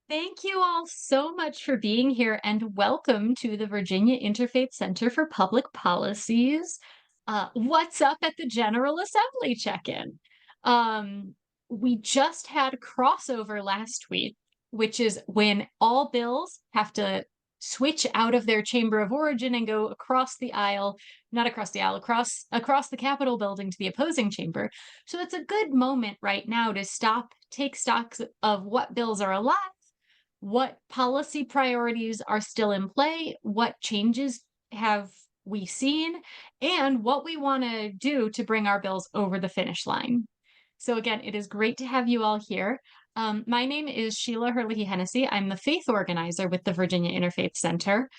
Thank you all so much for being here and welcome to the Virginia Interfaith Center for Public Policies. What's up at the General Assembly check-in? We just had crossover last week, which is when all bills have to switch out of their chamber of origin and go across the aisle, not across the aisle, across the Capitol building to the opposing chamber. So it's a good moment right now to take stock of what bills are alive, what policy priorities are still in play, what changes have we seen, and what we want to do to bring our bills over the finish line. So again, it is great to have you all here. My name is Sheila Herlihy Hennessee. I'm the faith organizer with the Virginia Interfaith Center.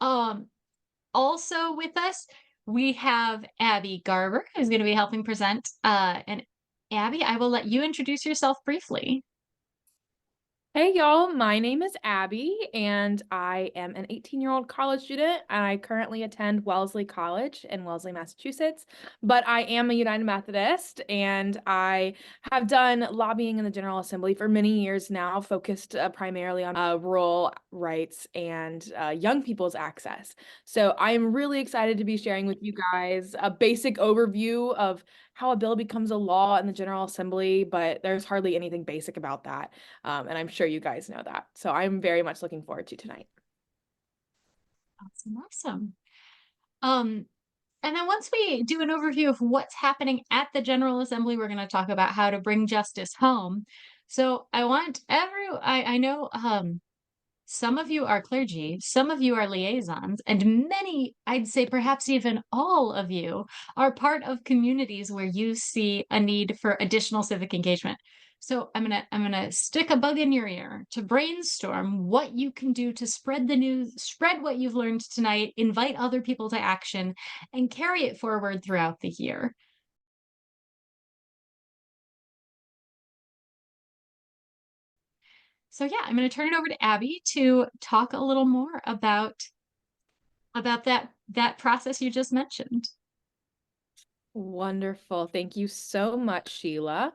Um, Also with us, we have Abby Garber, who's going to be helping present. And Abby, I will let you introduce yourself briefly. Hey y'all, my name is Abby and I am an 18-year-old college student and I currently attend Wellesley College in Wellesley, Massachusetts, but I am a United Methodist and I have done lobbying in the General Assembly for many years now, focused primarily on rural rights and young people's access. So I am really excited to be sharing with you guys a basic overview of how a bill becomes a law in the General Assembly, but there's hardly anything basic about that. And I'm sure you guys know that. So I'm very much looking forward to tonight. Awesome, awesome. Um, and then once we do an overview of what's happening at the General Assembly, we're going to talk about how to bring justice home. So I know some of you are clergy, some of you are liaisons, and many, I'd say perhaps even all of you, are part of communities where you see a need for additional civic engagement. So I'm gonna stick a bug in your ear to brainstorm what you can do to spread the news, spread what you've learned tonight, invite other people to action, and carry it forward throughout the year. So yeah, I'm going to turn it over to Abby to talk a little more about that process you just mentioned. Wonderful. Thank you so much, Sheila.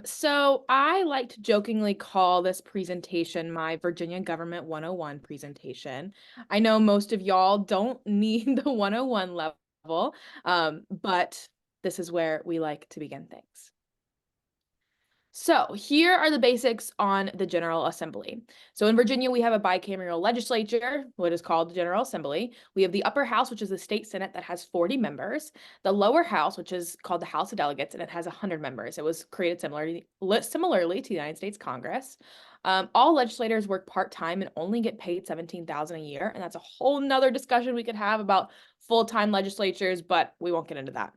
So I like to jokingly call this presentation my Virginia Government 101 presentation. I know most of y'all don't need the 101 level, but this is where we like to begin things. So here are the basics on the General Assembly. So in Virginia, we have a bicameral legislature, what is called the General Assembly. We have the upper house, which is the state Senate that has 40 members. The lower house, which is called the House of Delegates, and it has 100 members. It was created similarly to the United States Congress. All legislators work part-time and only get paid $17,000 a year. And that's a whole nother discussion we could have about full-time legislatures, but we won't get into that.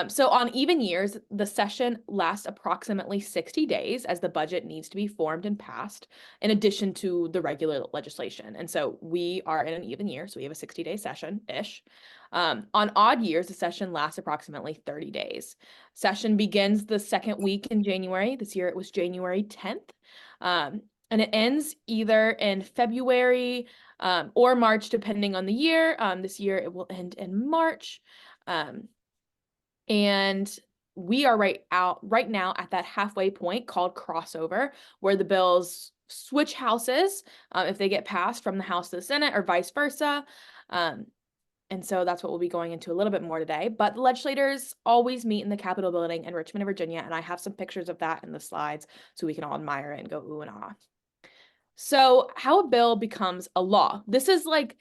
So on even years, the session lasts approximately 60 days as the budget needs to be formed and passed in addition to the regular legislation. And so we are in an even year, so we have a 60-day session-ish. On odd years, the session lasts approximately 30 days. Session begins the second week in January. This year it was January 10th. And it ends either in February or March, depending on the year. This year it will end in March. And we are right now at that halfway point called crossover, where the bills switch houses if they get passed from the House to the Senate or vice versa. And so that's what we'll be going into a little bit more today. But the legislators always meet in the Capitol building in Richmond, Virginia, and I have some pictures of that in the slides so we can all admire it and go ooh and ah. So how a bill becomes a law. This is like,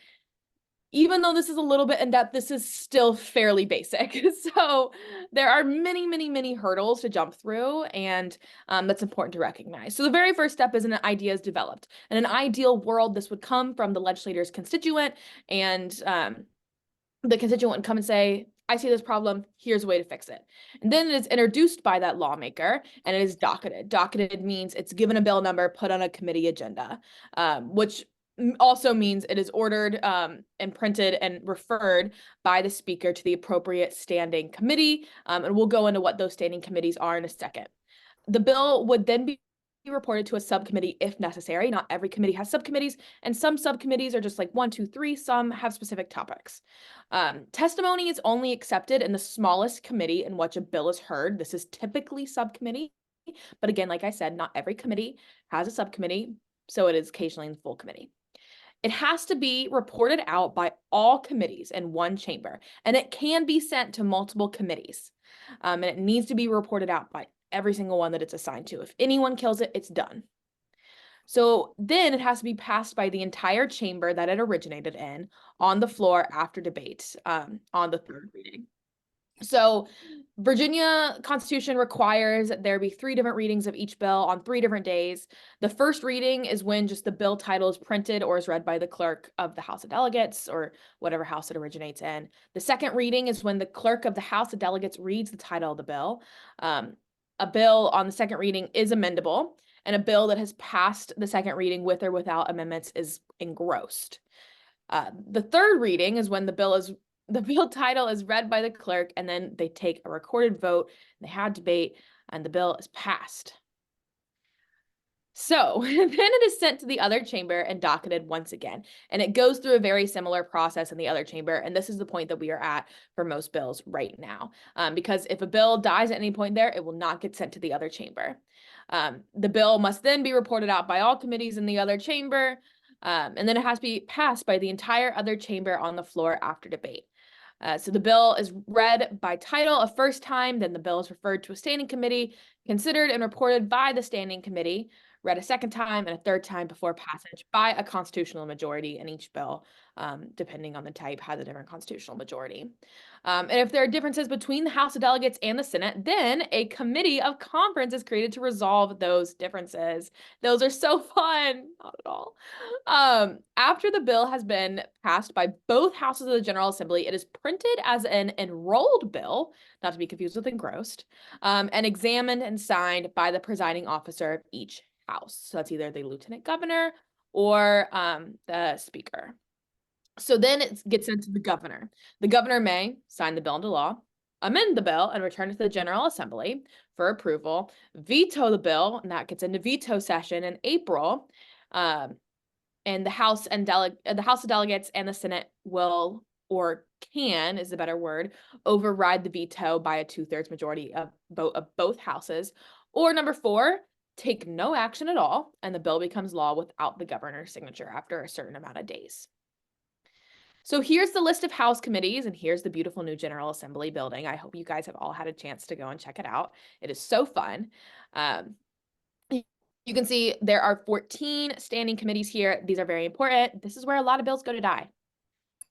even though this is a little bit in depth, this is still fairly basic. So there are many, many, many hurdles to jump through, and that's important to recognize. So the very first step is an idea is developed. In an ideal world, this would come from the legislator's constituent, and the constituent would come and say, I see this problem, here's a way to fix it. And then it is introduced by that lawmaker, and it is docketed. Docketed means it's given a bill number, put on a committee agenda, which also means it is ordered and printed and referred by the speaker to the appropriate standing committee. And we'll go into what those standing committees are in a second. The bill would then be reported to a subcommittee if necessary. Not every committee has subcommittees, and some subcommittees are just like 1, 2, 3. Some have specific topics. Testimony is only accepted in the smallest committee in which a bill is heard. This is typically subcommittee. But again, like I said, not every committee has a subcommittee, so it is occasionally in the full committee. It has to be reported out by all committees in one chamber, and it can be sent to multiple committees. And it needs to be reported out by every single one that it's assigned to. If anyone kills it, it's done. So then it has to be passed by the entire chamber that it originated in on the floor after debate on the third reading. So Virginia Constitution requires that there be 3 different readings of each bill on 3 different days. The first reading is when just the bill title is printed or is read by the clerk of the House of Delegates or whatever house it originates in. The second reading is when the clerk of the House of Delegates reads the title of the bill. A bill on the second reading is amendable, and a bill that has passed the second reading with or without amendments is engrossed. The third reading is when the bill title is read by the clerk, and then they take a recorded vote, they have debate, and the bill is passed. So then it is sent to the other chamber and docketed once again. And it goes through a very similar process in the other chamber. And this is the point that we are at for most bills right now. Because if a bill dies at any point there, it will not get sent to the other chamber. The bill must then be reported out by all committees in the other chamber. And then it has to be passed by the entire other chamber on the floor after debate. So the bill is read by title a first time, then the bill is referred to a standing committee, considered and reported by the standing committee, read a second time and a third time before passage by a constitutional majority, and each bill, depending on the type, has a different constitutional majority. And if there are differences between the House of Delegates and the Senate, then a committee of conference is created to resolve those differences. Those are so fun. Not at all. After the bill has been passed by both houses of the General Assembly, it is printed as an enrolled bill, not to be confused with engrossed, and examined and signed by the presiding officer of each house. So that's either the lieutenant governor or the speaker. So then it gets sent to the governor. The governor may sign the bill into law, amend the bill, and return it to the General Assembly for approval, veto the bill, and that gets into veto session in April. And the House of Delegates and the Senate will, or can is the better word, override the veto by a 2/3 majority of vote of both houses. Or number 4, take no action at all, and the bill becomes law without the governor's signature after a certain amount of days. So here's the list of House committees, and here's the beautiful new General Assembly building. I hope you guys have all had a chance to go and check it out. It is so fun. You can see there are 14 standing committees here. These are very important. This is where a lot of bills go to die.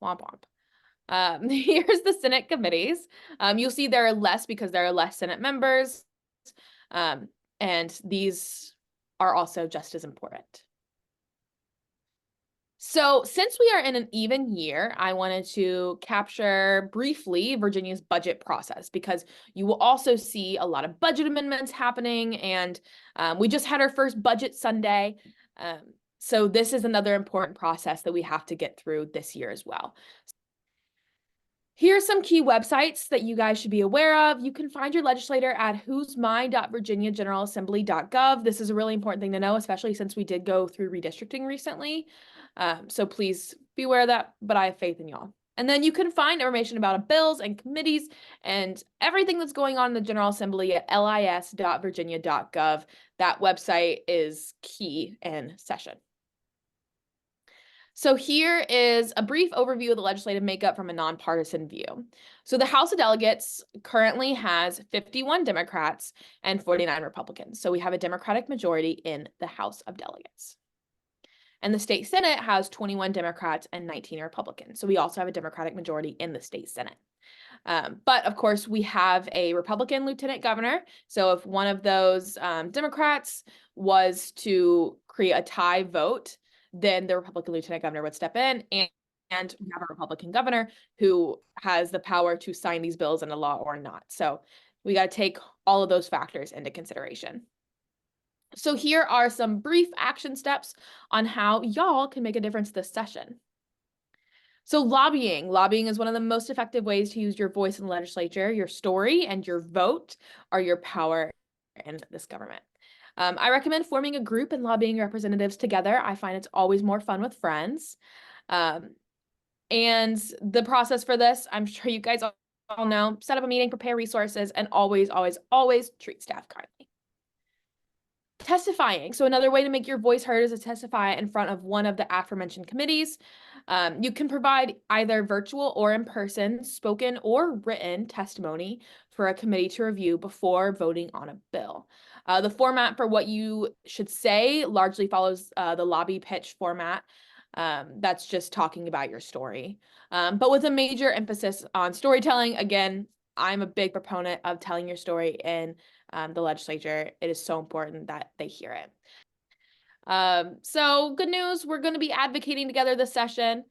Womp womp. Here's the Senate committees. You'll see there are less because there are less Senate members. And these are also just as important. So since we are in an even year, I wanted to capture briefly Virginia's budget process, because you will also see a lot of budget amendments happening, and we just had our first budget Sunday. So this is another important process that we have to get through this year as well. Here are some key websites that you guys should be aware of. You can find your legislator at whosmy.virginiageneralassembly.gov. This is a really important thing to know, especially since we did go through redistricting recently. So please be aware of that, but I have faith in y'all. And then you can find information about bills and committees and everything that's going on in the General Assembly at lis.virginia.gov. That website is key in session. So here is a brief overview of the legislative makeup from a nonpartisan view. So the House of Delegates currently has 51 Democrats and 49 Republicans. So we have a Democratic majority in the House of Delegates. And the state Senate has 21 Democrats and 19 Republicans. So we also have a Democratic majority in the state Senate. But of course, we have a Republican lieutenant governor. So if one of those Democrats was to create a tie vote, then the Republican lieutenant governor would step in, and we have a Republican governor who has the power to sign these bills into law or not. So we got to take all of those factors into consideration. So here are some brief action steps on how y'all can make a difference this session. So lobbying. Lobbying is one of the most effective ways to use your voice in the legislature. Your story and your vote are your power in this government. I recommend forming a group and lobbying representatives together. I find it's always more fun with friends. And the process for this, I'm sure you guys all know, set up a meeting, prepare resources, and always, always, always treat staff kindly. Testifying. So another way to make your voice heard is to testify in front of one of the aforementioned committees. You can provide either virtual or in person, spoken or written testimony for a committee to review before voting on a bill. The format for what you should say largely follows the lobby pitch format. That's just talking about your story, but with a major emphasis on storytelling. Again, I'm a big proponent of telling your story in the legislature. It is so important that they hear it. So good news, we're going to be advocating together this session.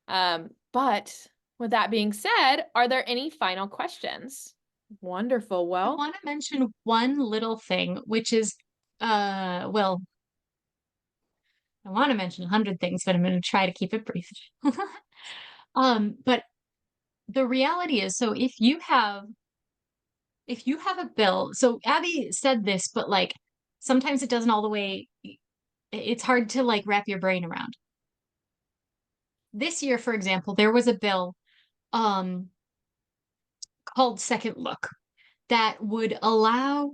But with that being said, are there any final questions? Wonderful. I Well, want to mention one little thing, which is, well, I want to mention 100 things, but I'm going to try to keep it brief. But the reality is, so if you have a bill, so Abby said this, but like sometimes it doesn't all the way, it's hard to like wrap your brain around. This year, for example, there was a bill um called Second Look that would allow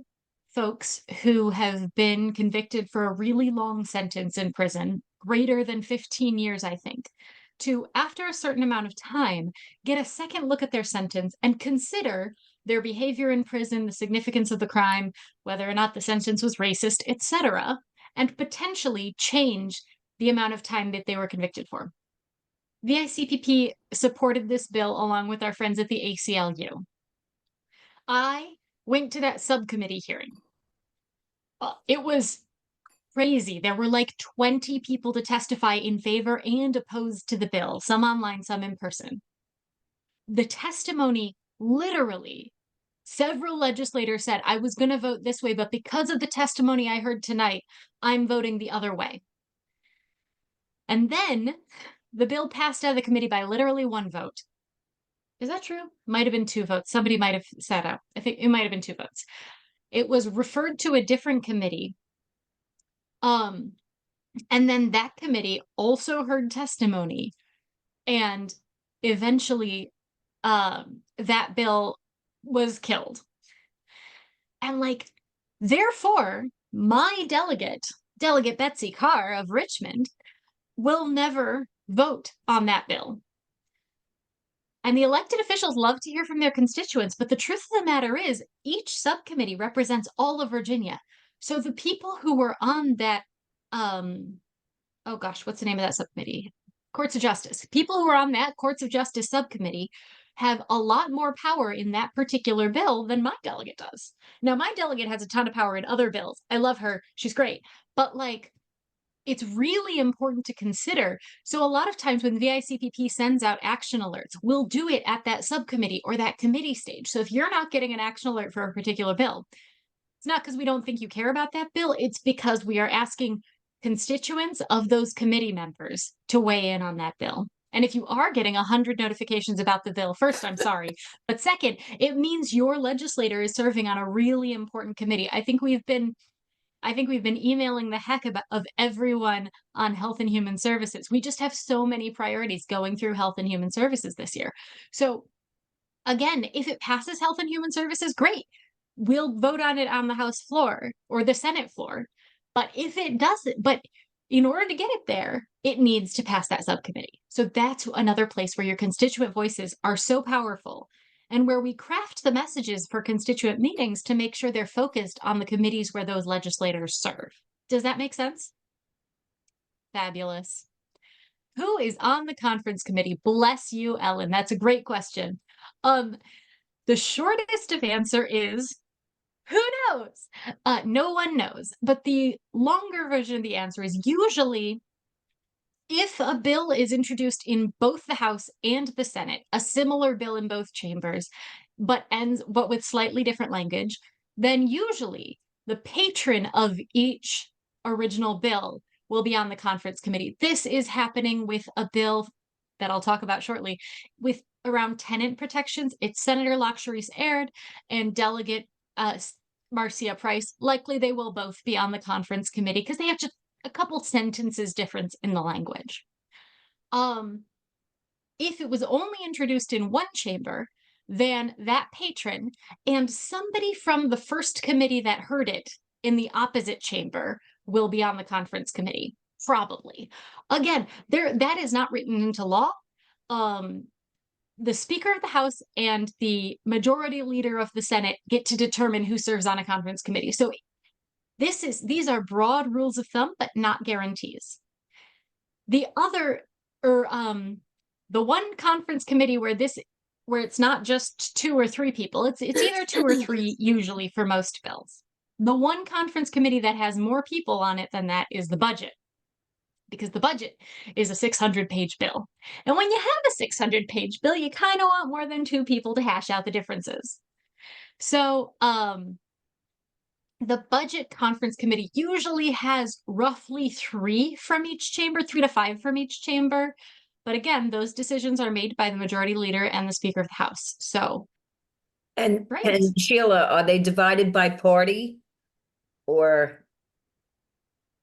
folks who have been convicted for a really long sentence in prison, greater than 15 years, I think, to, after a certain amount of time, get a second look at their sentence and consider their behavior in prison, the significance of the crime, whether or not the sentence was racist, etc., and potentially change the amount of time that they were convicted for. VICPP supported this bill along with our friends at the ACLU. I went to that subcommittee hearing. It was crazy. There were like 20 people to testify in favor and opposed to the bill, some online, some in person. The testimony, literally, several legislators said, I was going to vote this way, but because of the testimony I heard tonight, I'm voting the other way. And then the bill passed out of the committee by literally one vote. Is that true? Might have been two votes. Somebody might have sat out. I think it might have been two votes. It was referred to a different committee. And then that committee also heard testimony, and eventually that bill was killed. And like, therefore, my Delegate Betsy Carr of Richmond, will never vote on that bill. And the elected officials love to hear from their constituents, but the truth of the matter is each subcommittee represents all of Virginia. So the people who were on that, oh gosh, what's the name of that subcommittee? Courts of Justice. People who are on that Courts of Justice subcommittee have a lot more power in that particular bill than my delegate does. Now, my delegate has a ton of power in other bills. I love her. She's great. But like, it's really important to consider. So a lot of times when VICPP sends out action alerts, we'll do it at that subcommittee or that committee stage. So if you're not getting an action alert for a particular bill, it's not because we don't think you care about that bill. It's because we are asking constituents of those committee members to weigh in on that bill. And if you are getting 100 notifications about the bill, first, I'm sorry. But second, it means your legislator is serving on a really important committee. I think we've been emailing the heck of everyone on Health and Human Services. We just have so many priorities going through Health and Human Services this year. So again, if it passes Health and Human Services, great. We'll vote on it on the House floor or the Senate floor. But if it doesn't, but in order to get it there, it needs to pass that subcommittee. So that's another place where your constituent voices are so powerful, and where we craft the messages for constituent meetings to make sure they're focused on the committees where those legislators serve. Does that make sense? Fabulous. Who is on the conference committee? Bless you, Ellen. That's a great question. The shortest of answer is, who knows? No one knows. But the longer version of the answer is usually, if a bill is introduced in both the House and the Senate, a similar bill in both chambers, but with slightly different language, then usually the patron of each original bill will be on the conference committee. This is happening with a bill that I'll talk about shortly with around tenant protections. It's Senator Laksharis-Aird and Delegate Marcia Price. Likely they will both be on the conference committee because they have just a couple sentences difference in the language. If it was only introduced in one chamber, then that patron and somebody from the first committee that heard it in the opposite chamber will be on the conference committee, probably. Again, that is not written into law. The Speaker of the House and the Majority Leader of the Senate get to determine who serves on a conference committee. So these are broad rules of thumb, but not guarantees. The other, or the one conference committee where it's not just 2 or 3 people, it's either 2 or 3 usually for most bills. The one conference committee that has more people on it than that is the budget, because the budget is a 600-page bill. And when you have a 600-page bill, you kind of want more than 2 people to hash out the differences. So the budget conference committee usually has roughly 3 from each chamber, 3 to 5 from each chamber. But again, those decisions are made by the majority leader and the Speaker of the House. So, And right. Sheila, are they divided by party, or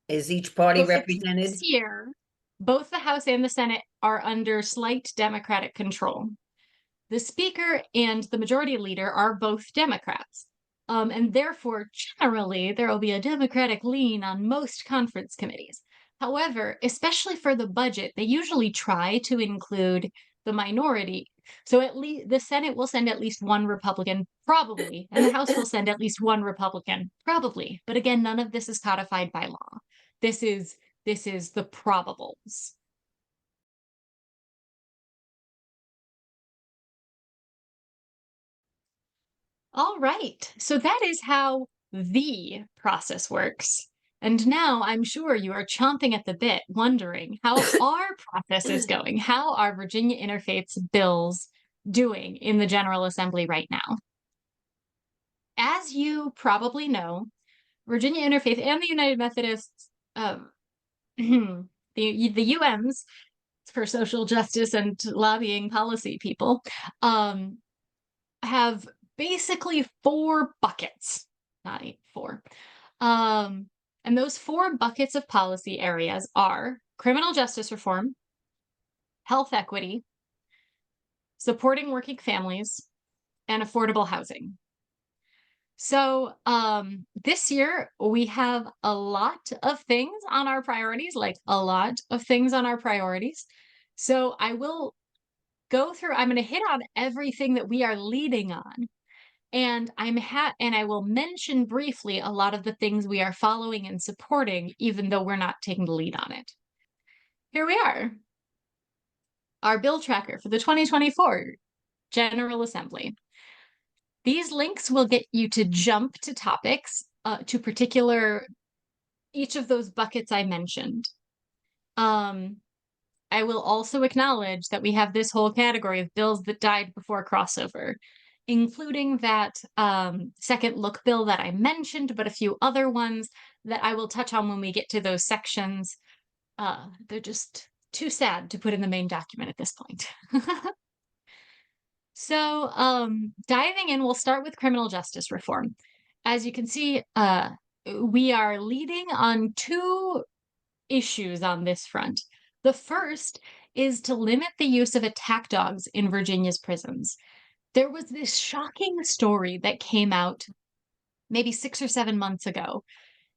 is each party represented? This year, both the House and the Senate are under slight Democratic control. The Speaker and the Majority Leader are both Democrats. And therefore, generally, there will be a Democratic lean on most conference committees. However, especially for the budget, they usually try to include the minority. So at least the Senate will send at least 1 Republican, probably, and the House will send at least 1 Republican, probably. But again, none of this is codified by law. This is the probables. All right, so that is how the process works. And now I'm sure you are chomping at the bit, wondering how our process is going. How are Virginia Interfaith's bills doing in the General Assembly right now? As you probably know, Virginia Interfaith and the United Methodists, the UMs, for social justice and lobbying policy people, have basically 4 buckets, not 8, 4. And those 4 buckets of policy areas are criminal justice reform, health equity, supporting working families, and affordable housing. So this year, we have a lot of things on our priorities, So I will go through, I'm going to hit on everything that we are leading on. And I will mention briefly a lot of the things we are following and supporting, even though we're not taking the lead on it. Here we are. Our bill tracker for the 2024 General Assembly. These links will get you to jump to topics, to each of those buckets I mentioned. I will also acknowledge that we have this whole category of bills that died before crossover, including that second look bill that I mentioned, but a few other ones that I will touch on when we get to those sections. They're just too sad to put in the main document at this point. So diving in, we'll start with criminal justice reform. As you can see, we are leading on 2 issues on this front. The first is to limit the use of attack dogs in Virginia's prisons. There was this shocking story that came out maybe 6 or 7 months ago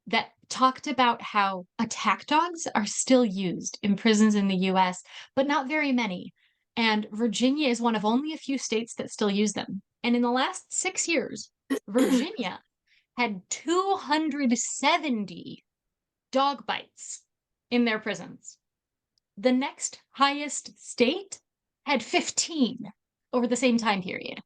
that talked about how attack dogs are still used in prisons in the US, but not very many. And Virginia is one of only a few states that still use them. And in the last 6 years, Virginia had 270 dog bites in their prisons. The next highest state had 15 over the same time period.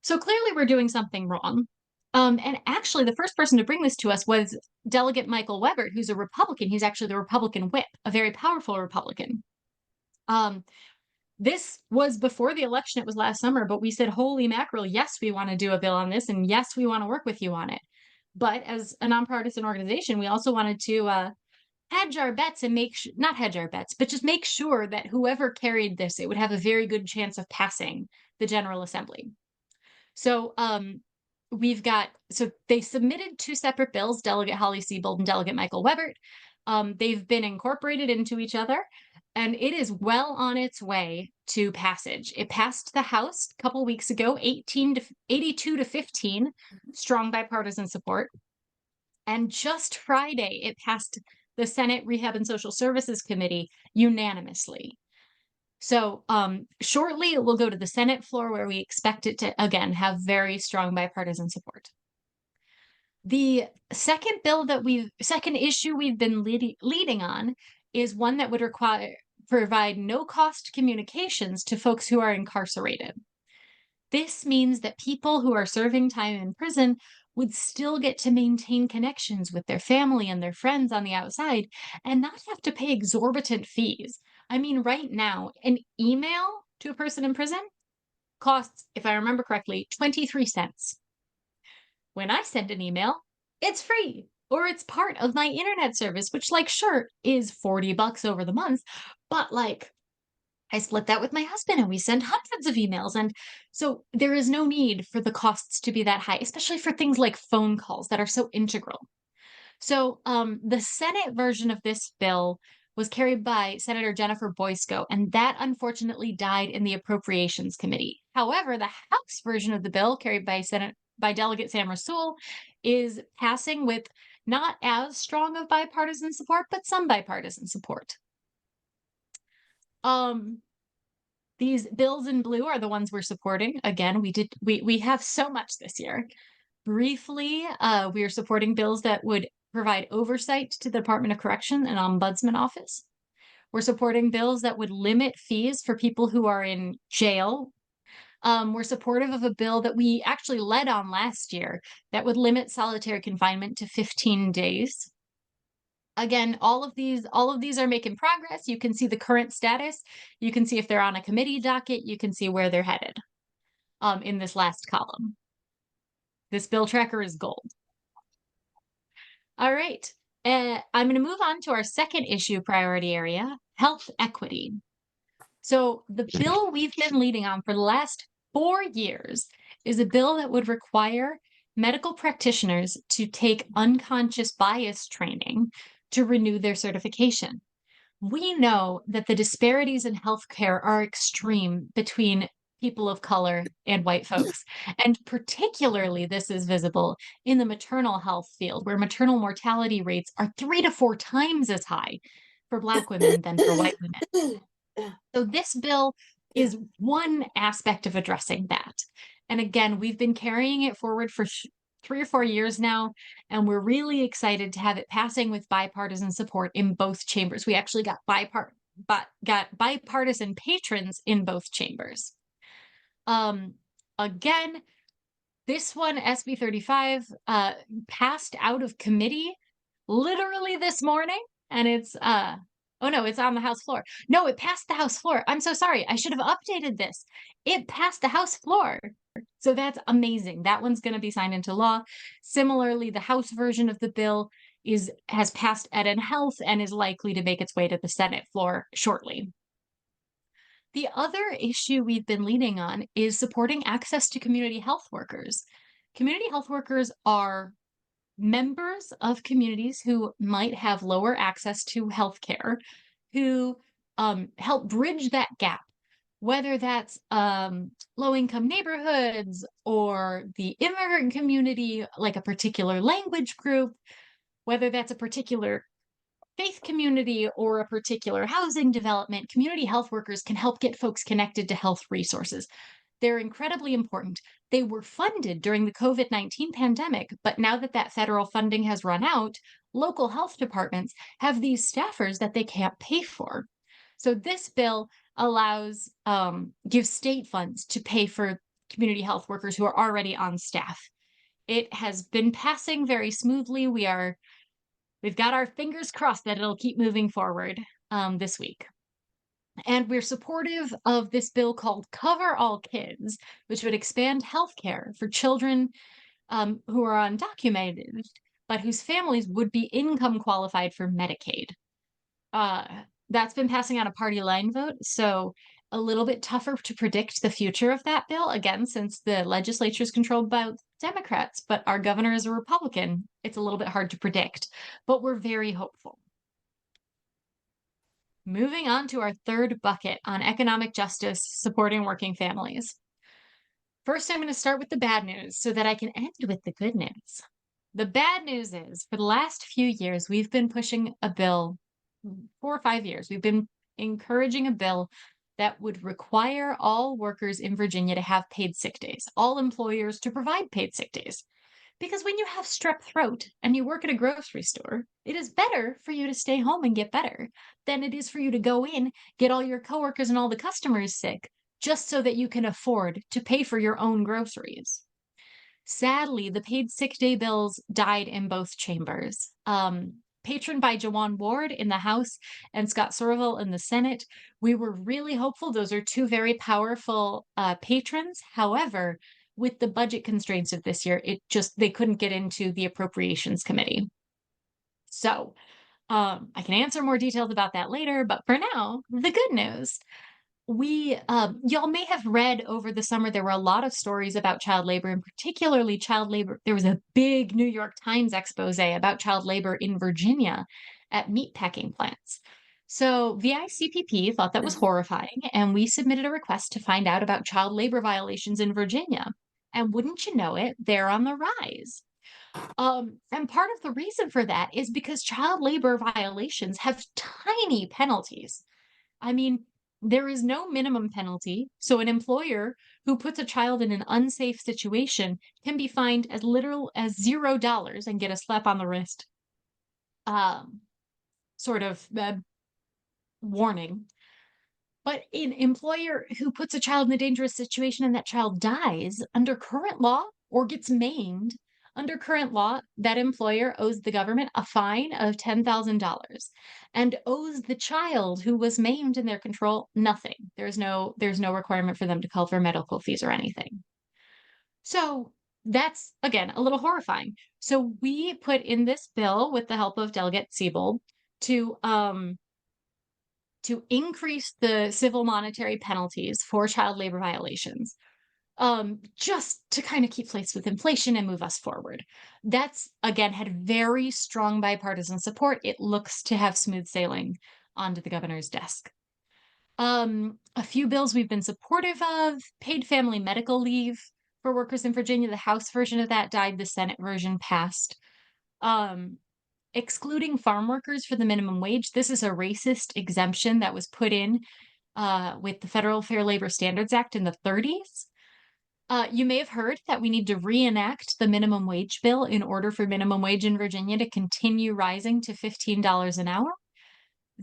So clearly we're doing something wrong. And actually, the first person to bring this to us was Delegate Michael Weber, who's a Republican. He's actually the Republican whip, a very powerful Republican. This was before the election. It was last summer, but we said, holy mackerel, yes, we want to do a bill on this, and yes, we want to work with you on it. But as a nonpartisan organization, we also wanted to hedge our bets and not hedge our bets, but just make sure that whoever carried this, it would have a very good chance of passing the General Assembly. So they submitted 2 separate bills, Delegate Holly Siebold and Delegate Michael Weber. They've been incorporated into each other, and it is well on its way to passage. It passed the House a couple weeks ago, 82 to 15, strong bipartisan support. And just Friday, it passed the Senate Rehab and Social Services Committee unanimously. So shortly, it will go to the Senate floor where we expect it to, again, have very strong bipartisan support. The second issue we've been leading on is one that would provide no-cost communications to folks who are incarcerated. This means that people who are serving time in prison would still get to maintain connections with their family and their friends on the outside and not have to pay exorbitant fees. I mean, right now, an email to a person in prison costs, if I remember correctly, 23 cents. When I send an email, it's free, or it's part of my internet service, which, like, sure, is $40 over the month, but like, I split that with my husband and we send hundreds of emails. And so there is no need for the costs to be that high, especially for things like phone calls that are so integral. So the Senate version of this bill was carried by Senator Jennifer Boysko, and that unfortunately died in the Appropriations Committee. However, the House version of the bill, carried by Delegate Sam Rasool, is passing with not as strong of bipartisan support, but some bipartisan support. These bills in blue are the ones we're supporting. Again, we have so much this year. Briefly, we are supporting bills that would provide oversight to the Department of Correction and Ombudsman Office. We're supporting bills that would limit fees for people who are in jail. We're supportive of a bill that we actually led on last year that would limit solitary confinement to 15 days. Again, all of these are making progress. You can see the current status. You can see if they're on a committee docket. You can see where they're headed in this last column. This bill tracker is gold. All right. I'm going to move on to our second issue priority area, health equity. So the bill we've been leading on for the last 4 years is a bill that would require medical practitioners to take unconscious bias training to renew their certification. We know that the disparities in healthcare are extreme between people of color and white folks. And particularly, this is visible in the maternal health field, where maternal mortality rates are 3 to 4 times as high for Black women than for white women. So this bill is one aspect of addressing that. And again, we've been carrying it forward for 3 or 4 years now, and we're really excited to have it passing with bipartisan support in both chambers. We actually got bipartisan patrons in both chambers. Again, this one, SB 35, passed out of committee literally this morning, and it's oh no, it's on the House floor. No, it passed the House floor. I'm so sorry. I should have updated this. It passed the House floor. So that's amazing. That one's going to be signed into law. Similarly, the House version of the bill has passed Ed and Health and is likely to make its way to the Senate floor shortly. The other issue we've been leading on is supporting access to community health workers. Community health workers are members of communities who might have lower access to healthcare, who help bridge that gap, whether that's low-income neighborhoods or the immigrant community, like a particular language group, whether that's a particular faith community or a particular housing development. Community health workers can help get folks connected to health resources. They're incredibly important. They were funded during the COVID-19 pandemic, but now that that federal funding has run out, local health departments have these staffers that they can't pay for. So this bill gives state funds to pay for community health workers who are already on staff. It has been passing very smoothly. We've got our fingers crossed that it'll keep moving forward this week. And we're supportive of this bill called Cover All Kids, which would expand healthcare for children who are undocumented, but whose families would be income qualified for Medicaid. That's been passing on a party line vote, so a little bit tougher to predict the future of that bill, again, since the legislature is controlled by Democrats, but our governor is a Republican. It's a little bit hard to predict, but we're very hopeful. Moving on to our third bucket on economic justice, supporting working families. First, I'm going to start with the bad news so that I can end with the good news. The bad news is, for the last few years, we've been pushing a bill, 4 or 5 years, we've been encouraging a bill that would require all workers in Virginia to have paid sick days, all employers to provide paid sick days. Because when you have strep throat and you work at a grocery store, it is better for you to stay home and get better than it is for you to go in, get all your coworkers and all the customers sick, just so that you can afford to pay for your own groceries. Sadly, the paid sick day bills died in both chambers. Patroned by Jawan Ward in the House and Scott Sorrell in the Senate, we were really hopeful. Those are two very powerful patrons. However, with the budget constraints of this year, they couldn't get into the Appropriations Committee. So I can answer more details about that later, but for now, the good news. Y'all may have read over the summer, there were a lot of stories about child labor, and particularly child labor. There was a big New York Times expose about child labor in Virginia at meatpacking plants. So VICPP thought that was horrifying, and we submitted a request to find out about child labor violations in Virginia. And wouldn't you know it, they're on the rise. And part of the reason for that is because child labor violations have tiny penalties. I mean, there is no minimum penalty, so an employer who puts a child in an unsafe situation can be fined as little as $0 and get a slap on the wrist sort of warning. But an employer who puts a child in a dangerous situation and that child dies under current law or gets maimed, under current law, that employer owes the government a fine of $10,000 and owes the child who was maimed in their control nothing. There's no requirement for them to call for medical fees or anything. So that's, again, a little horrifying. So we put in this bill with the help of Delegate Siebold to increase the civil monetary penalties for child labor violations, just to kind of keep pace with inflation and move us forward. That's, again, had very strong bipartisan support. It looks to have smooth sailing onto the governor's desk. A few bills we've been supportive of: paid family medical leave for workers in Virginia. The House version of that died, the Senate version passed. Excluding farm workers for the minimum wage. This is a racist exemption that was put in with the Federal Fair Labor Standards Act in the 30s. You may have heard that we need to reenact the minimum wage bill in order for minimum wage in Virginia to continue rising to $15 an hour.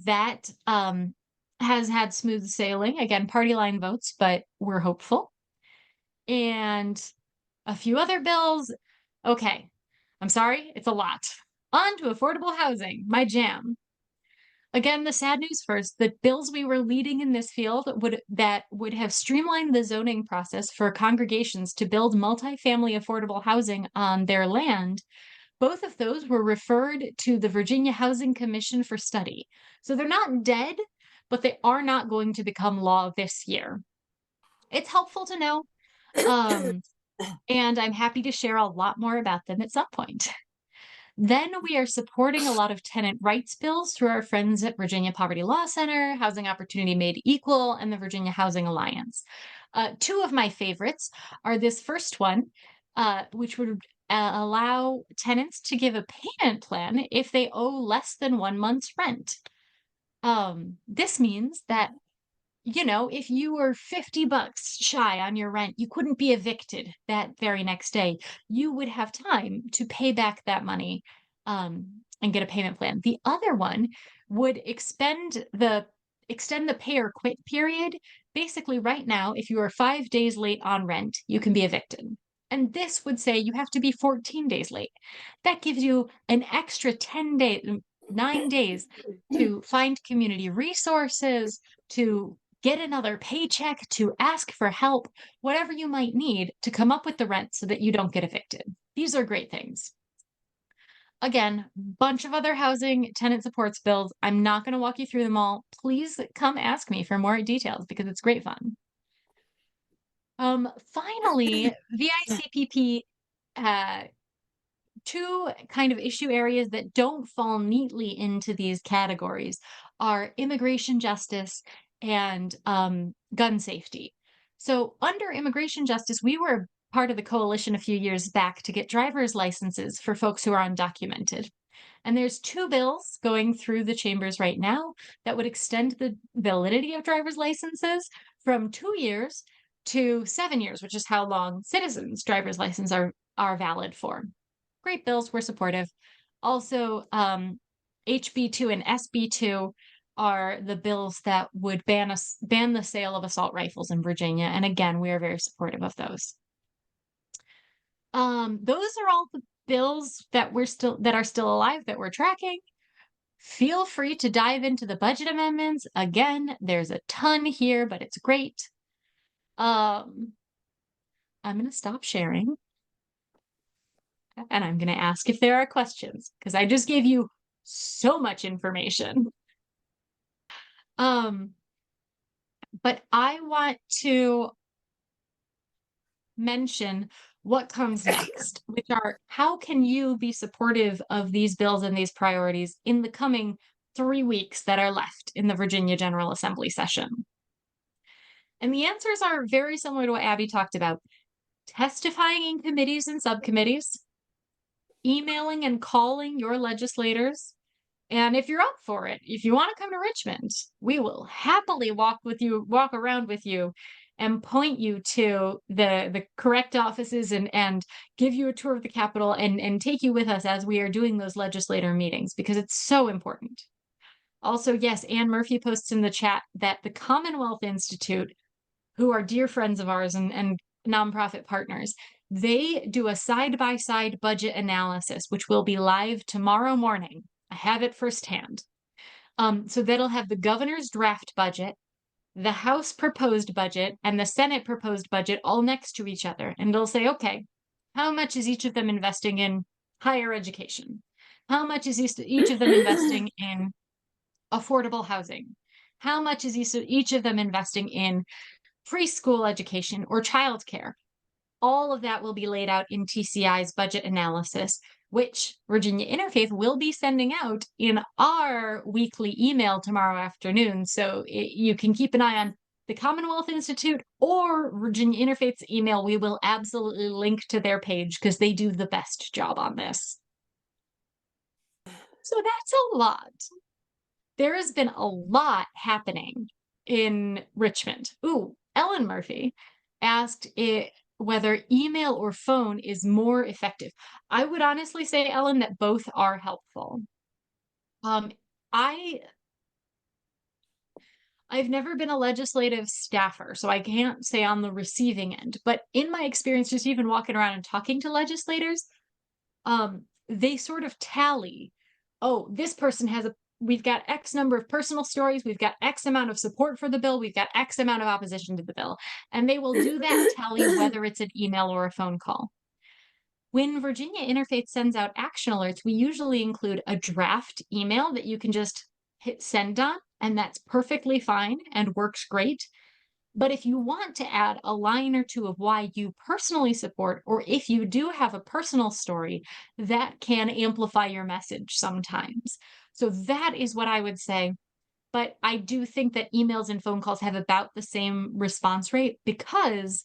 That has had smooth sailing. Again, party line votes, but we're hopeful. And a few other bills. Okay, I'm sorry, it's a lot. On to affordable housing, my jam. Again, the sad news first, the bills we were leading in this field would have streamlined the zoning process for congregations to build multifamily affordable housing on their land. Both of those were referred to the Virginia Housing Commission for study. So they're not dead, but they are not going to become law this year. It's helpful to know, and I'm happy to share a lot more about them at some point. Then we are supporting a lot of tenant rights bills through our friends at Virginia Poverty Law Center, Housing Opportunity Made Equal, and the Virginia Housing Alliance. Two of my favorites are this first one, which would allow tenants to give a payment plan if they owe less than 1 month's rent. This means that, you know, if you were $50 shy on your rent, you couldn't be evicted that very next day. You would have time to pay back that money and get a payment plan. The other one would extend the pay or quit period. Basically, right now, if you are 5 days late on rent, you can be evicted. And this would say you have to be 14 days late. That gives you an extra 9 days to find community resources, to get another paycheck, to ask for help, whatever you might need to come up with the rent so that you don't get evicted. These are great things. Again, bunch of other housing tenant supports bills. I'm not going to walk you through them all. Please come ask me for more details because it's great fun. Finally, VICPP, two kind of issue areas that don't fall neatly into these categories are immigration justice and gun safety. So under immigration justice, we were part of the coalition a few years back to get driver's licenses for folks who are undocumented. And there's 2 bills going through the chambers right now that would extend the validity of driver's licenses from 2 years to 7 years, which is how long citizens' driver's licenses are valid for. Great bills, we're supportive. Also, HB2 and SB2 are the bills that would ban the sale of assault rifles in Virginia. And again, we are very supportive of those. Those are all the bills that are still alive that we're tracking. Feel free to dive into the budget amendments. Again, there's a ton here, but it's great. I'm going to stop sharing. And I'm going to ask if there are questions, because I just gave you so much information. But I want to mention what comes next, which are how can you be supportive of these bills and these priorities in the coming 3 weeks that are left in the Virginia General Assembly session? And the answers are very similar to what Abby talked about. Testifying in committees and subcommittees, emailing and calling your legislators. And if you're up for it, if you want to come to Richmond, we will happily walk around with you and point you to the correct offices and give you a tour of the Capitol and take you with us as we are doing those legislator meetings, because it's so important. Also, yes, Ann Murphy posts in the chat that the Commonwealth Institute, who are dear friends of ours and nonprofit partners, they do a side-by-side budget analysis, which will be live tomorrow morning. I have it firsthand. So that'll have the governor's draft budget, the House proposed budget, and the Senate proposed budget all next to each other. And they'll say, okay, how much is each of them investing in higher education? How much is each of them investing in affordable housing? How much is each of them investing in preschool education or childcare? All of that will be laid out in TCI's budget analysis, which Virginia Interfaith will be sending out in our weekly email tomorrow afternoon. So you can keep an eye on the Commonwealth Institute or Virginia Interfaith's email. We will absolutely link to their page because they do the best job on this. So that's a lot. There has been a lot happening in Richmond. Ooh, Ellen Murphy asked whether email or phone is more effective. I would honestly say, Ellen, that both are helpful. I've never been a legislative staffer, so I can't say on the receiving end, but in my experience, just even walking around and talking to legislators, they sort of tally, oh, this person we've got X number of personal stories, we've got X amount of support for the bill, we've got X amount of opposition to the bill. And they will do that tally whether it's an email or a phone call. When Virginia Interfaith sends out action alerts, we usually include a draft email that you can just hit send on, and that's perfectly fine and works great. But if you want to add a line or two of why you personally support, or if you do have a personal story, that can amplify your message sometimes. So that is what I would say. But I do think that emails and phone calls have about the same response rate because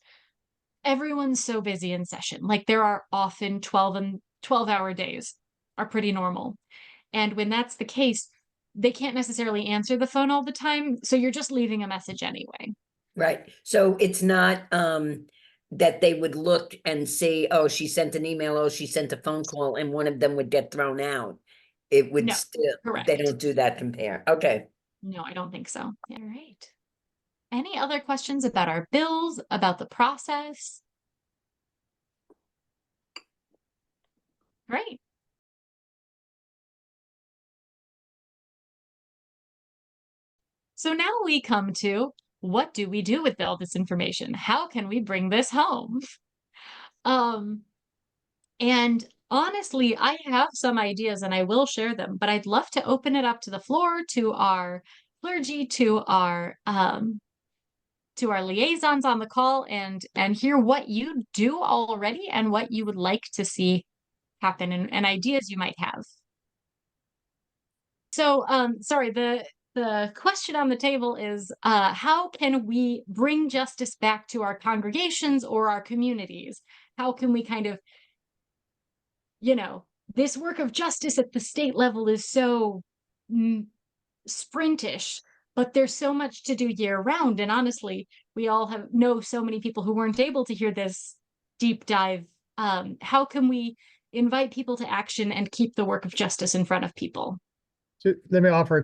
everyone's so busy in session. Like there are often 12-hour days are pretty normal. And when that's the case, they can't necessarily answer the phone all the time. So you're just leaving a message anyway. Right. So it's not that they would look and see, oh, she sent an email, oh, she sent a phone call, and one of them would get thrown out. It would still, correct. They don't do that compare. Okay. No, I don't think so. All right. Any other questions about our bills, about the process? Great. So now we come to, what do we do with all this information? How can we bring this home? And honestly, I have some ideas and I will share them, but I'd love to open it up to the floor, to our clergy, to our liaisons on the call, and hear what you do already and what you would like to see happen and ideas you might have. So, sorry, the question on the table is, how can we bring justice back to our congregations or our communities? how can we kind of, this work of justice at the state level is so sprintish, but there's so much to do year round. And honestly, we all know so many people who weren't able to hear this deep dive. How can we invite people to action and keep the work of justice in front of people? So let me offer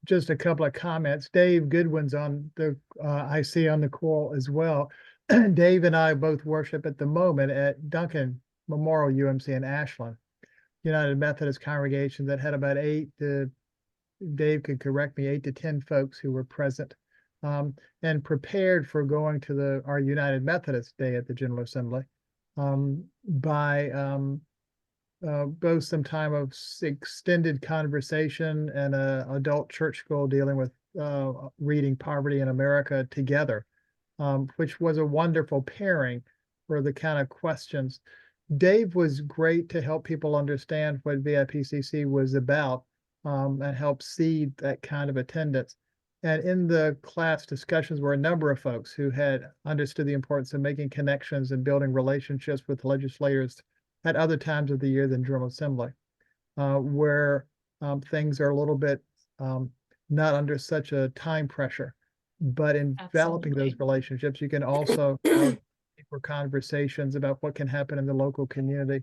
just a couple of comments. Dave Goodwin's on the I see on the call as well. Dave and I both worship at the moment at Duncan Memorial UMC in Ashland, United Methodist congregation that had about Dave could correct me, 8 to 10 folks who were present and prepared for going to our United Methodist Day at the General Assembly by both some time of extended conversation and an adult church school dealing with reading Poverty in America together, which was a wonderful pairing for the kind of questions. Dave was great to help people understand what VIPCC was about and help seed that kind of attendance. And in the class discussions were a number of folks who had understood the importance of making connections and building relationships with legislators at other times of the year than General Assembly, where things are a little bit not under such a time pressure. But in developing those relationships, you can also have deeper conversations about what can happen in the local community.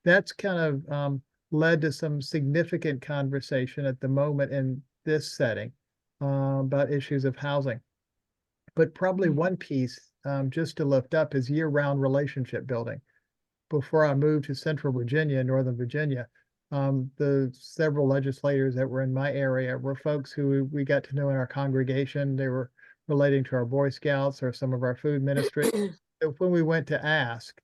That's kind of led to some significant conversation at the moment in this setting about issues of housing. But probably one piece just to lift up is year-round relationship building. Before I moved to Central Virginia, Northern Virginia, the several legislators that were in my area were folks who we got to know in our congregation. They were relating to our Boy Scouts or some of our food ministry. So when we went to ask,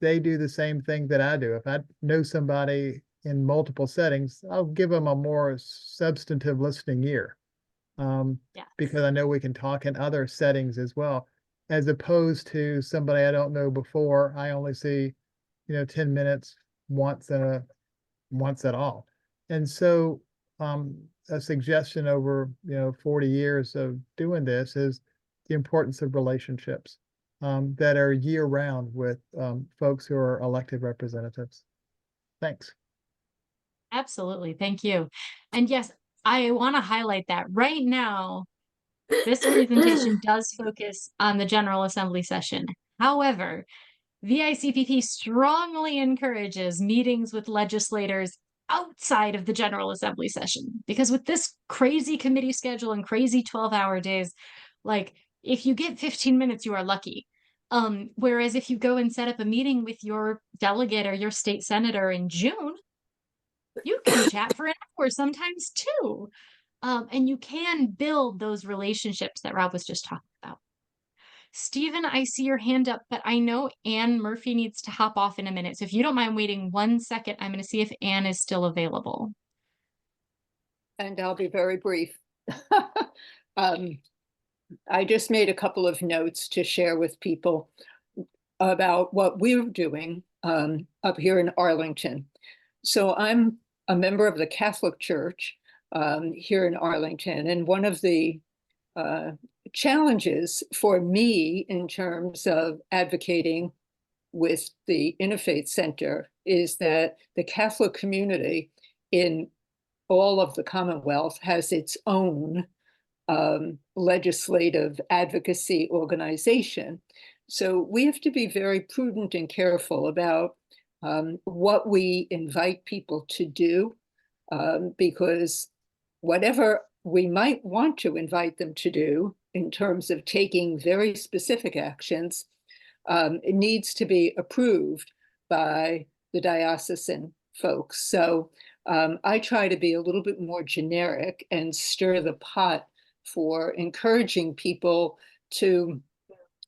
they do the same thing that I do. If I know somebody in multiple settings, I'll give them a more substantive listening ear because I know we can talk in other settings as well, as opposed to somebody I don't know before. I only see, 10 minutes once at all. And so a suggestion over, 40 years of doing this is the importance of relationships that are year round with folks who are elected representatives. Thanks. Absolutely. Thank you. And yes, I want to highlight that right now, this presentation does focus on the General Assembly session. However, VICPP strongly encourages meetings with legislators outside of the General Assembly session, because with this crazy committee schedule and crazy 12-hour days, like if you get 15 minutes, you are lucky. Whereas if you go and set up a meeting with your delegate or your state senator in June, you can chat for an hour sometimes too. And you can build those relationships that Rob was just talking about. Stephen, I see your hand up, but I know Anne Murphy needs to hop off in a minute. So if you don't mind waiting 1 second, I'm going to see if Anne is still available. And I'll be very brief. I just made a couple of notes to share with people about what we're doing up here in Arlington. So I'm a member of the Catholic Church here in Arlington, and one of the challenges for me in terms of advocating with the Interfaith Center is that the Catholic community in all of the Commonwealth has its own legislative advocacy organization. So we have to be very prudent and careful about what we invite people to do, because whatever we might want to invite them to do in terms of taking very specific actions, it needs to be approved by the diocesan folks. So I try to be a little bit more generic and stir the pot for encouraging people to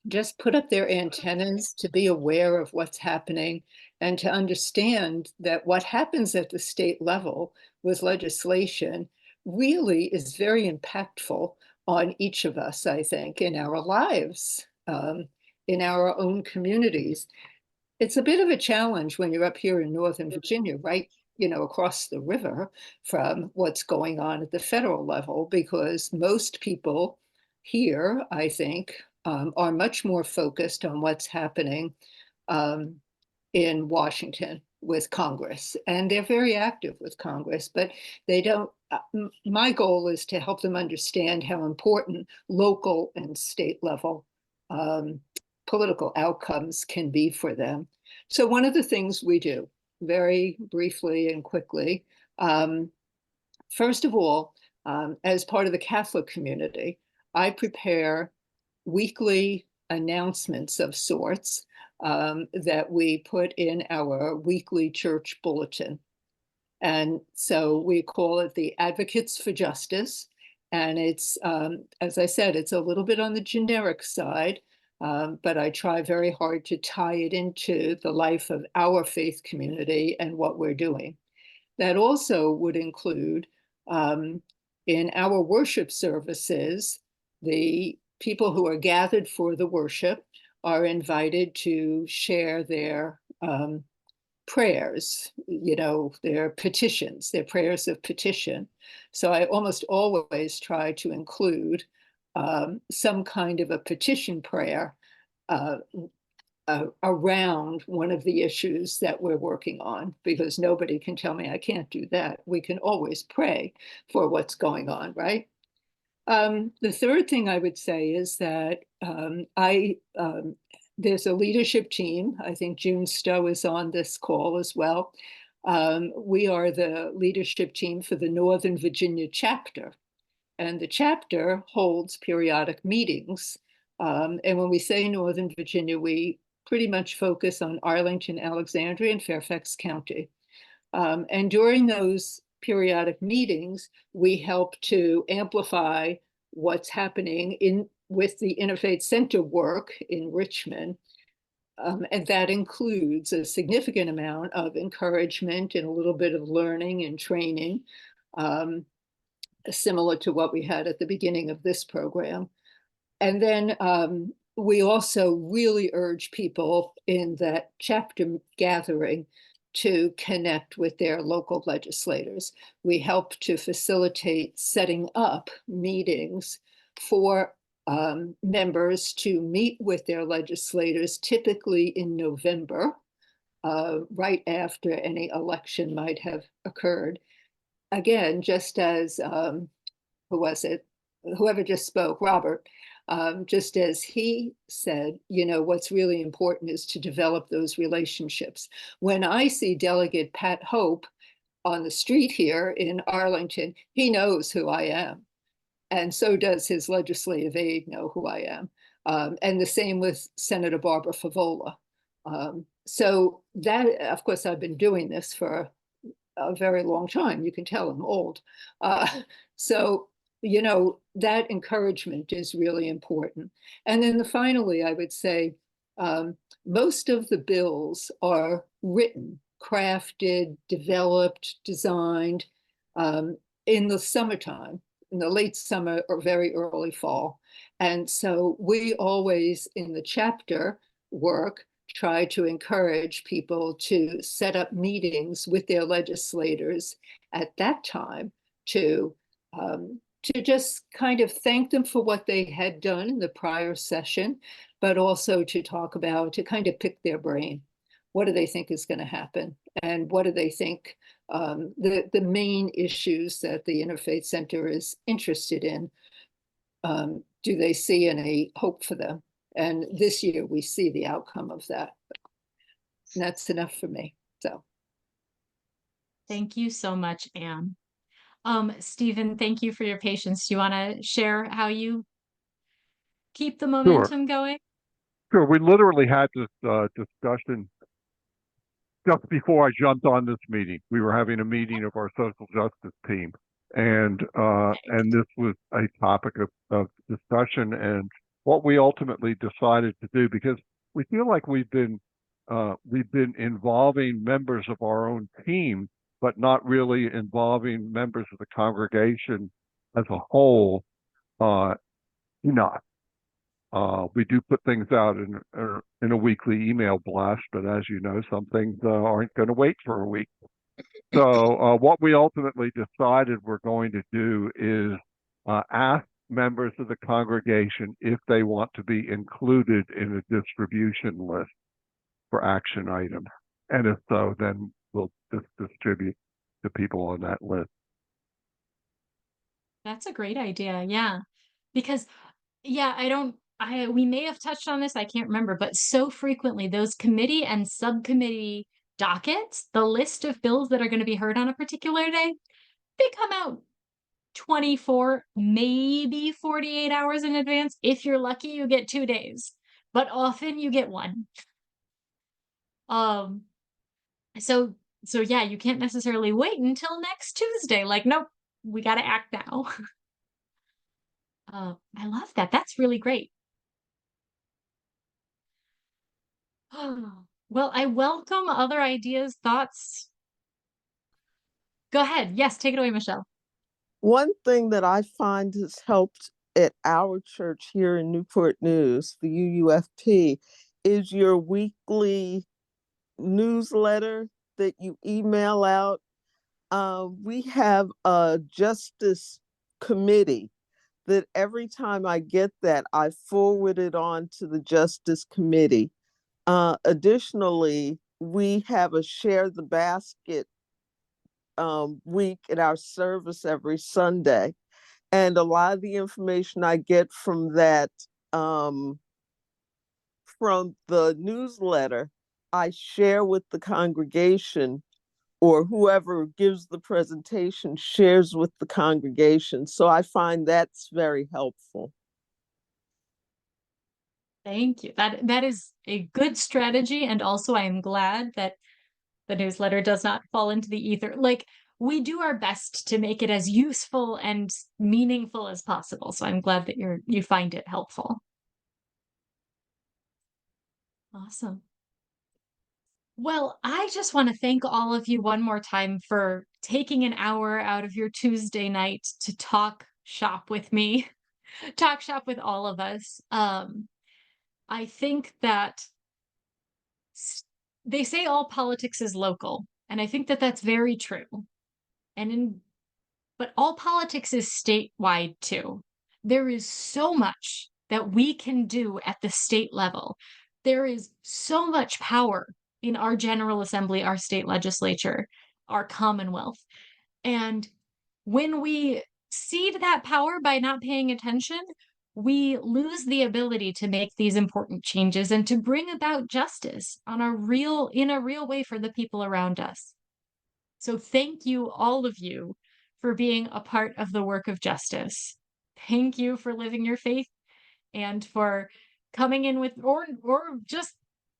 just put up their antennas, to be aware of what's happening, and to understand that what happens at the state level with legislation really is very impactful on each of us, I think, in our lives, in our own communities. It's a bit of a challenge when you're up here in Northern Virginia, right, across the river from what's going on at the federal level, because most people here, I think, are much more focused on what's happening in Washington with Congress, and they're very active with Congress, but they don't. My goal is to help them understand how important local and state level political outcomes can be for them. So one of the things we do, very briefly and quickly, first of all, as part of the Catholic community, I prepare weekly announcements of sorts that we put in our weekly church bulletin. And so we call it the Advocates for Justice. And it's, as I said, it's a little bit on the generic side, but I try very hard to tie it into the life of our faith community and what we're doing. That also would include in our worship services, the people who are gathered for the worship are invited to share their prayers, their petitions, their prayers of petition. So I almost always try to include some kind of a petition prayer around one of the issues that we're working on, because nobody can tell me I can't do that. We can always pray for what's going on, right? The third thing I would say is that there's a leadership team. I think June Stowe is on this call as well. We are the leadership team for the Northern Virginia chapter. And the chapter holds periodic meetings. And when we say Northern Virginia, we pretty much focus on Arlington, Alexandria, and Fairfax County. And during those periodic meetings, we help to amplify what's happening with the Interfaith Center work in Richmond. And that includes a significant amount of encouragement and a little bit of learning and training, similar to what we had at the beginning of this program. And then we also really urge people in that chapter gathering to connect with their local legislators. We help to facilitate setting up meetings for members to meet with their legislators, typically in November, right after any election might have occurred. Again, just as, who was it? Whoever just spoke, Robert, just as he said, what's really important is to develop those relationships. When I see Delegate Pat Hope on the street here in Arlington, he knows who I am. And so does his legislative aide know who I am. And the same with Senator Barbara Favola. So that, of course, I've been doing this for a very long time. You can tell I'm old. So that encouragement is really important. And then finally, I would say most of the bills are written, crafted, developed, designed in the summertime, in the late summer or very early fall. And so we always, in the chapter work, try to encourage people to set up meetings with their legislators at that time to just kind of thank them for what they had done in the prior session, but also to kind of pick their brain. What do they think is going to happen? And what do they think the main issues that the Interfaith Center is interested in? Do they see any hope for them? And this year we see the outcome of that. And that's enough for me. So. Thank you so much, Anne. Stephen, thank you for your patience. Do you want to share how you keep the momentum going? Sure. We literally had this discussion just before I jumped on this meeting. We were having a meeting of our social justice team, and this was a topic of discussion, and what we ultimately decided to do, because we feel like we've been involving members of our own team, but not really involving members of the congregation as a whole. We do put things out in a weekly email blast, but as you know, some things aren't going to wait for a week. So what we ultimately decided we're going to do is ask members of the congregation if they want to be included in a distribution list. for action items. And if so, then we'll just distribute to people on that list. That's a great idea. Yeah. Because we may have touched on this, I can't remember, but so frequently those committee and subcommittee dockets, the list of bills that are going to be heard on a particular day, they come out 24, maybe 48 hours in advance. If you're lucky, you get 2 days, but often you get one. So yeah, you can't necessarily wait until next Tuesday. Like, nope, we got to act now. I love that. That's really great. Well, I welcome other ideas, thoughts. Go ahead. Yes, take it away, Michele. One thing that I find has helped at our church here in Newport News, the UUFP, is your weekly newsletter that you email out. We have a justice committee that every time I get that, I forward it on to the justice committee. Additionally, we have a Share the Basket week at our service every Sunday. And a lot of the information I get from that, from the newsletter, I share with the congregation, or whoever gives the presentation shares with the congregation. So I find that's very helpful. Thank you. That is a good strategy. And also I am glad that the newsletter does not fall into the ether. Like, we do our best to make it as useful and meaningful as possible. So I'm glad that you find it helpful. Awesome. Well, I just want to thank all of you one more time for taking an hour out of your Tuesday night to talk shop with me, talk shop with all of us. I think that they say all politics is local, and I think that that's very true. But all politics is statewide too. There is so much that we can do at the state level. There is so much power in our General Assembly, our state legislature, our Commonwealth. And when we cede that power by not paying attention, we lose the ability to make these important changes and to bring about justice in a real way for the people around us. So thank you, all of you, for being a part of the work of justice. Thank you for living your faith and for coming in with, or just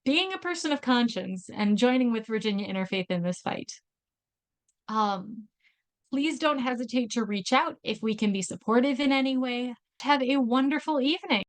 being a person of conscience and joining with Virginia Interfaith in this fight. Please don't hesitate to reach out if we can be supportive in any way. Have a wonderful evening.